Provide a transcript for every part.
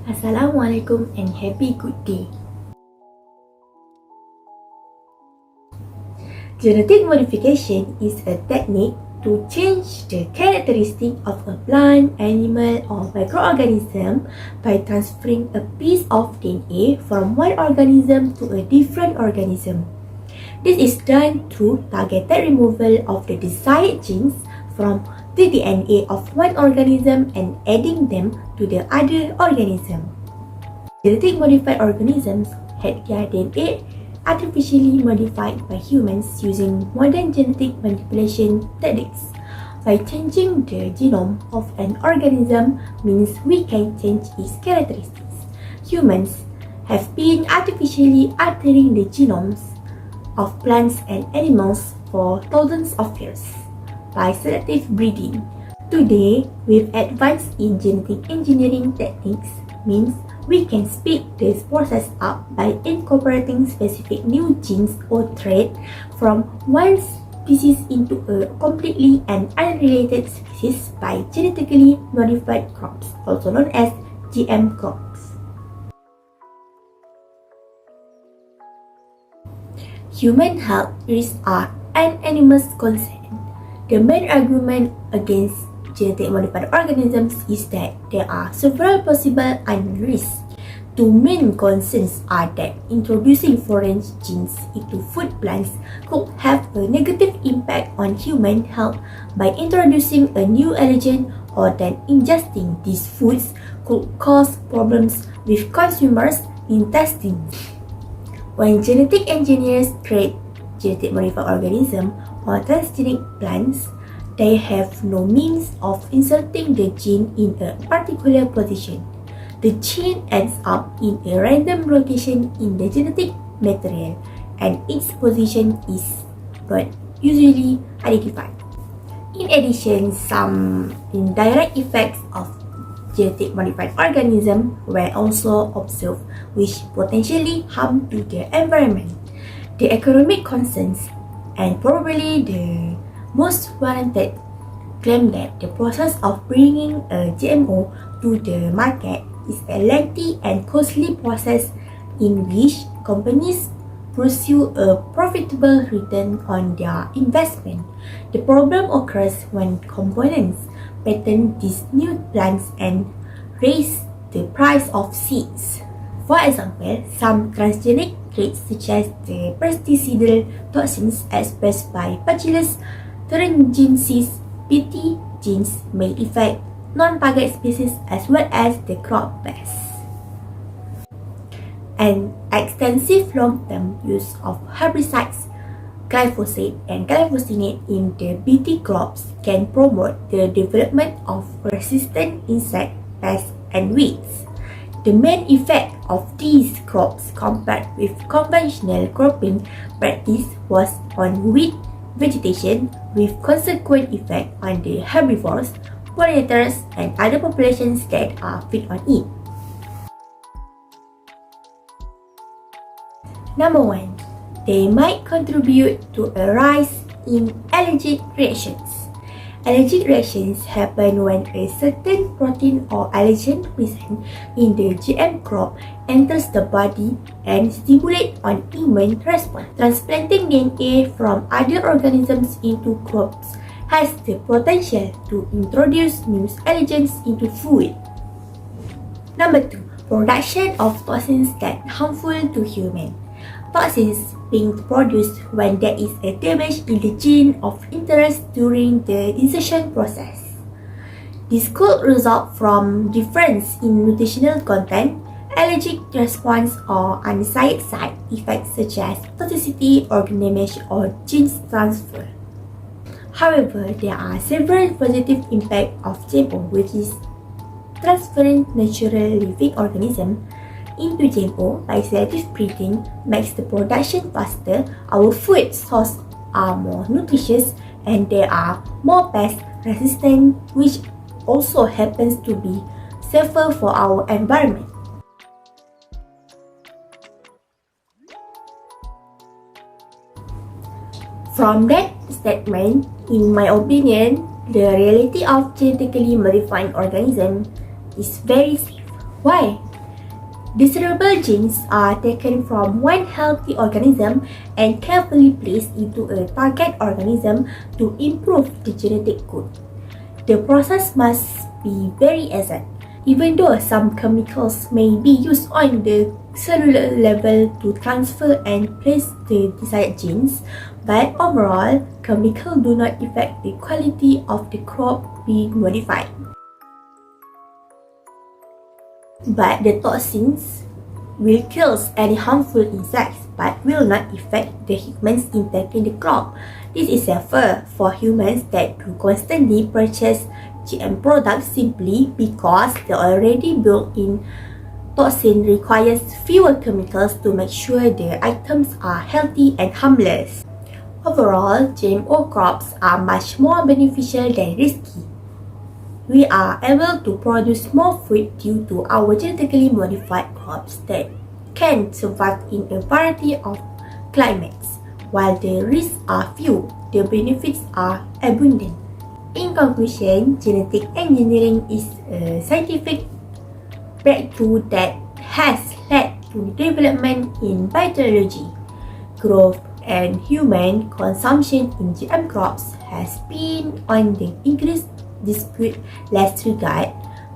Assalamualaikum and happy good day. Genetic modification is a technique to change the characteristic of a plant, animal, or microorganism by transferring a piece of DNA from one organism to a different organism. This is done through targeted removal of the desired genes from the DNA of one organism and adding them to the other organism. Genetic modified organisms had their DNA artificially modified by humans using modern genetic manipulation techniques. By changing the genome of an organism means we can change its characteristics. Humans have been artificially altering the genomes of plants and animals for thousands of years by selective breeding. Today, with advances in genetic engineering techniques means we can speed this process up by incorporating specific new genes or traits from one species into a completely and unrelated species by genetically modified crops, also known as GM crops. Human health risks are an animal's concern. The main argument against genetic modified organisms is that there are several possible risks. Two main concerns are that introducing foreign genes into food plants could have a negative impact on human health by introducing a new allergen, or that ingesting these foods could cause problems with consumers' intestines. When genetic engineers create genetic modified organisms or transgenic plants, they have no means of inserting the gene in a particular position. The gene ends up in a random location in the genetic material, and its position is not usually identified. In addition, some indirect effects of genetic modified organisms were also observed, which potentially harm to the environment. The economic concerns, and probably the most warranted, claim that the process of bringing a GMO to the market is a lengthy and costly process in which companies pursue a profitable return on their investment. The problem occurs when components patent these new plants and raise the price of seeds. For example, some transgenic traits such as the pesticidal toxins expressed by Bacillus thuringiensis BT genes may affect non-target species as well as the crop pests. An extensive long-term use of herbicides, glyphosate and glyphosate in the BT crops can promote the development of resistant insect pests and weeds. The main effect of these crops compared with conventional cropping practice was on weed vegetation, with consequent effect on the herbivores, pollinators, and other populations that are feed on it. Number 1. They might contribute to a rise in allergic reactions. Allergic reactions happen when a certain protein or allergen present in the GM crop enters the body and stimulates an immune response. Transplanting DNA from other organisms into crops has the potential to introduce new allergens into food. Number 2. Production of toxins that are harmful to humans. Toxins being produced when there is a damage in the gene of interest during the insertion process. This could result from difference in nutritional content, allergic response, or undesired side effects such as toxicity, organ damage, or gene transfer. However, there are several positive impacts of GMO, which is transferring natural living organisms into GMO by selective breeding makes the production faster, our food sources are more nutritious, and they are more pest resistant, which also happens to be safer for our environment. From that statement, in my opinion, the reality of genetically modified organisms is very safe. Why? Desirable genes are taken from one healthy organism and carefully placed into a target organism to improve the genetic code. The process must be very exact, even though some chemicals may be used on the cellular level to transfer and place the desired genes, but overall, chemicals do not affect the quality of the crop being modified. But the toxins will kill any harmful insects but will not affect the humans intaking the crop. This is safer for humans that do constantly purchase GM products simply because the already built-in toxin requires fewer chemicals to make sure the items are healthy and harmless. Overall, GMO crops are much more beneficial than risky. We are able to produce more food due to our genetically modified crops that can survive in a variety of climates. While the risks are few, the benefits are abundant. In conclusion, genetic engineering is a scientific breakthrough that has led to development in biotechnology. Growth and human consumption in GM crops has been on the increased dispute less regard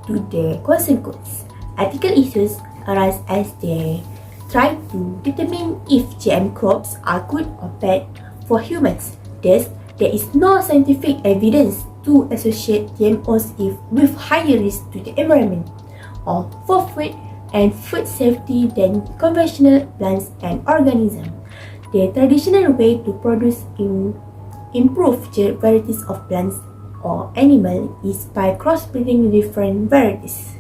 to the consequence. Ethical issues arise as they try to determine if GM crops are good or bad for humans. Thus, there is no scientific evidence to associate GMOs with higher risk to the environment or for food and food safety than conventional plants and organisms. The traditional way to produce improved varieties of plants or animal is by crossbreeding different varieties.